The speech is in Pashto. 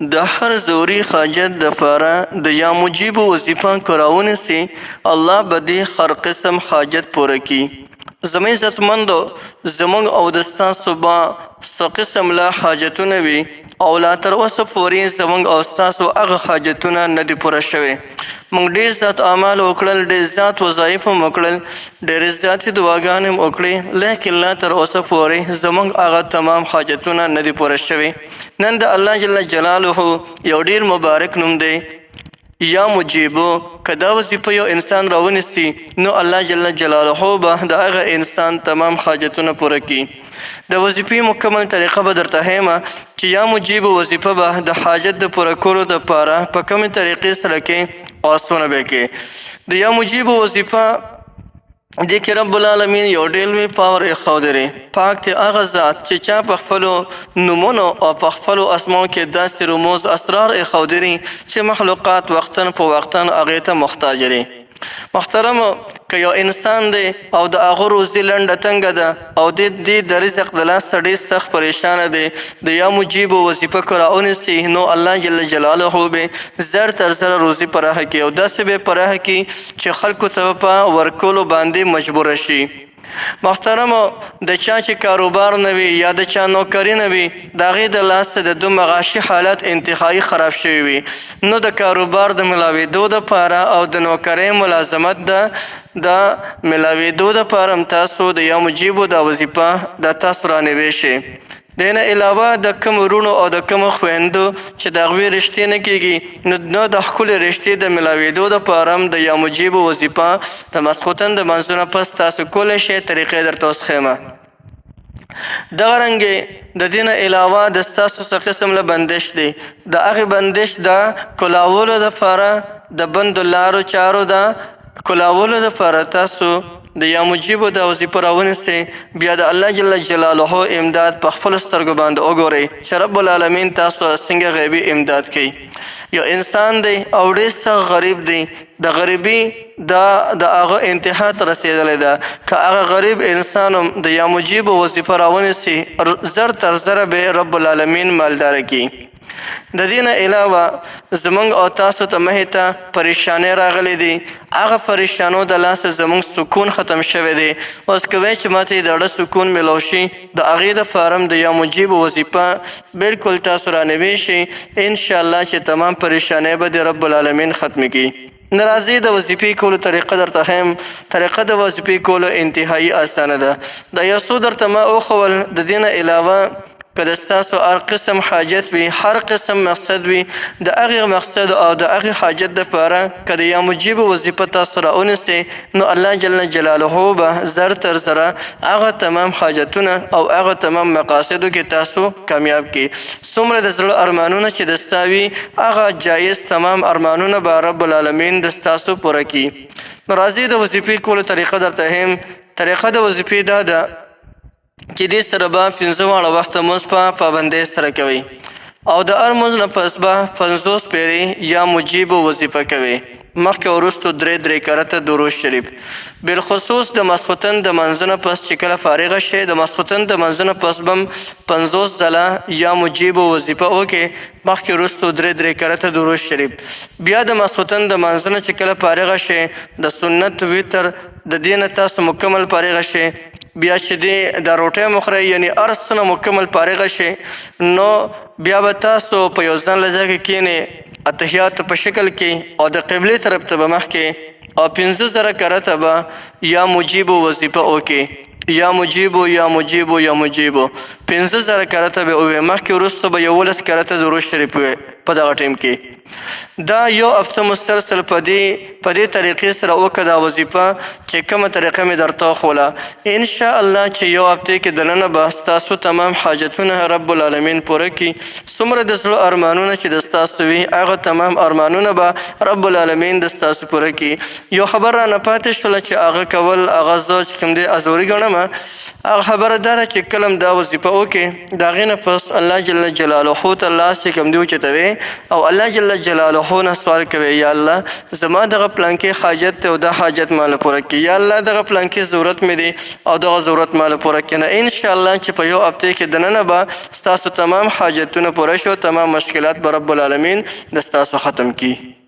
د هر ضروري حاجت دپاره د یا مجیب وظیفه کراونیسي الله به دې هر قسم حاجت پوره کړي. زموږ عزتمندو زموږ او د ستاسو به څه قسم لا حاجتونه وي او لا تر اوسه پورې زموږ او ستاسو هغه حاجتونه نه دي پوره شوي. موږ ډېر زیات اعمال وکړل، ډېر زیات وظایف هم وکړل، ډېرې زیاتې دعاګانې هم وکړې، لیکن لا تر اوسه پورې زموږ هغه تمام حاجتونه نه دي پوره شوي. نن د الله جل جلاله یو ډېر مبارک نوم دی یا مجیبو. که دا وظیفه یو انسان راونیسي نو الله جل جلاله به د هغه انسان تمام حاجتونه پوره کړي. د وظیفې مکمل طریقه به درته ښیم چې یا مجیبو وظیفه به د حاجت د پوره کولو دپاره په کومې طریقې سره کې او څونه به کې. د یا مجیبو وظیفه دې کې رب العالمین یو ډېر لوی پاور ایښودی دی. پاک دی هغه ذات چې چا په خپلو نومونو او په خپلو اسماو کې داسې رموز اسرار ایښودي دي چې مخلوقات وختن په وختن هغې ته محتاج دي. محترمو، که یو انسان دی او د هغه روزي لنډه تنګه ده او دې د رزق د لاسه ډېر سخت پریشانه دی، د یا مجیبو وظیفه که راونیسي نو الله جل جلاله به زر تر زره روزي پراخه کړي او داسې به پراخه کړي چې خلکو ته په ورکولو باندې مجبوره شي. محترمو، د چا چې کاروبار نه وي یا د چا نوکري نه وي، د هغې د لاسه د دوه معاشي حالت انتهایي خراب شوي وي، نو د کاروبار د ملاوېدو دپاره او د نوکرۍ ملازمت د ملاوېدو دپاره هم تاسو د یا مجیبو دا وظیفه دا تاسو رانوی شئ. د نه علاوه د کوم وروڼو او د کومو خویندو چې د هغوی رشتې نه کېږي نو د ښکلې رشتې د ملاوېدو دپاره هم د یا مجیبو وظیفه د ماسخوتن د منځونه پس تاسو کولی شئ. طریقې درته اوس ښیم. دغه رنګې د دې نه علاوه د ستاسو څه قسم له بندش دی. د هغې بندش د کلاولو دپاره د بندو لارو چارو د کلاولو دپاره تاسو د یا مجیبو د وظیفه راونیسئ. بیا د الله جل جلاله امداد په خپلو سترګو باندې وګورئ چې رب العالمین تاسو څنګه غیبي امداد کوي. یو انسان دی او ډېر سخت غریب دی، د غریبي د هغه انتها ته رسېدلی ده. که هغه غریب انسان هم د یا مجیبو وظیفه راونیسي زر تر زره به رب العالمین مالداره کړي. د دې نه علاوه زموږ او تاسو ته مخې ته پریشانۍ راغلی دي، هغه پریشانو د لاسه زموږ سکون ختم شوی دی. اوس کوی چې ماته د زړه سکون میلو شي، د هغې دپاره هم د یا مجیبو وظیفه بلکل تاسو رانوی شئ. انشاءالله چې تمام پریشانۍ به د رب العالمین ختمې کړي. نه راځئ د وظیفې کولو طریقه درته ښیم. طریقه د وظیفې کولو انتهایي اسانه ده. د یو څو درته ما وښول. د دې نه علاوه که د ستاسو هر قسم حاجت وي، هر قسم مقصد وي، د هغې مقصد او د هغې حاجت دپاره که د یا مجیبو وظیفه تاسو راونیسئ نو الله جل جلاله به زر تر زره هغه تمام حاجتونه او هغه تمام مقاصدو کې تاسو کامیاب کړي. څومره د زړه ارمانونه چې د ستا وي هغه جایز تمام ارمانونه به رب العالمین د ستاسو پوره کړي. نو راځئ د وظیفې کولو طریقه درته ښیم. طریقه د وظیفې دا ده چې دې سره به 5 واړه وخته مونځ په پابندۍ سره کوئ او د هر مونځ نه پس به 50 پیرې یا مجیبو وظیفه کوئ. مخکې وروستو 3 کرته درود شریف. بالخصوص د ماسخوتن د منځه نه پس چې کله فارغه شئ، د ماسخوتن د منځه نه پس به 50 ځله یا مجیبو وظیفه وکړئ. مخکې وروستو 3 کرته درود شریف. بیا د ماسخوتن د منځه نه چې کله فارغه شئ، د سنت وتر د دې نه تاسو مکمل فارغه شئ. بیا چې د روټۍ مخورئ یعنې هر څه نه مکمل فارغه شئ، نو بیا به تاسو په یو ځانله ځای کې کښېنئ، اتحیاتو په شکل کې او د قبلې طرف ته به مخکې او 5 زره کرته به یا مجیبو وظیفه وکړئ. یا مجیبو یا مجیبو یا مجیبو 5 زره کرته به ووایئ. مخکې وروسته به 11 کرته درود شریف ووایئ په دغه ټیم کې. دا یو هفته مسلسل په دې طریقې سره وکړه دا وظیفه چې کومه طریقه مې درته وښوله. انشاءالله چې یو هفتې کې دننه به ستاسو تمام حاجتونه رب العالمین پوره کړي. څومره د زړه ارمانونه چې د ستاسو وي هغه تمام ارمانونه به رب العالمین د ستاسو پوره کړي. یو خبر رانه پاتې شوله چې هغه کول هغه زه چې کوم دی ازوري ګڼم. هغه خبره دا ده چې کله دا وظیفه وکړې د هغې نه پس الله جل جلاله ته لاس چې کوم دی اوچتوې او الله جل جلاله نه سوال کوي یا الله زما دغه پلانکې حاجت دی او دا حاجت ماله پوره کړي یا الله دغه پلانکې ضرورت مې دی او دغه ضرورت ماله پوره کړي نه انشاءالله چې په یو هفتې کې دننه به ستاسو تمام حاجتونه پوره شي او تمام مشکلات به رب العالمین د ستاسو ختم کړي.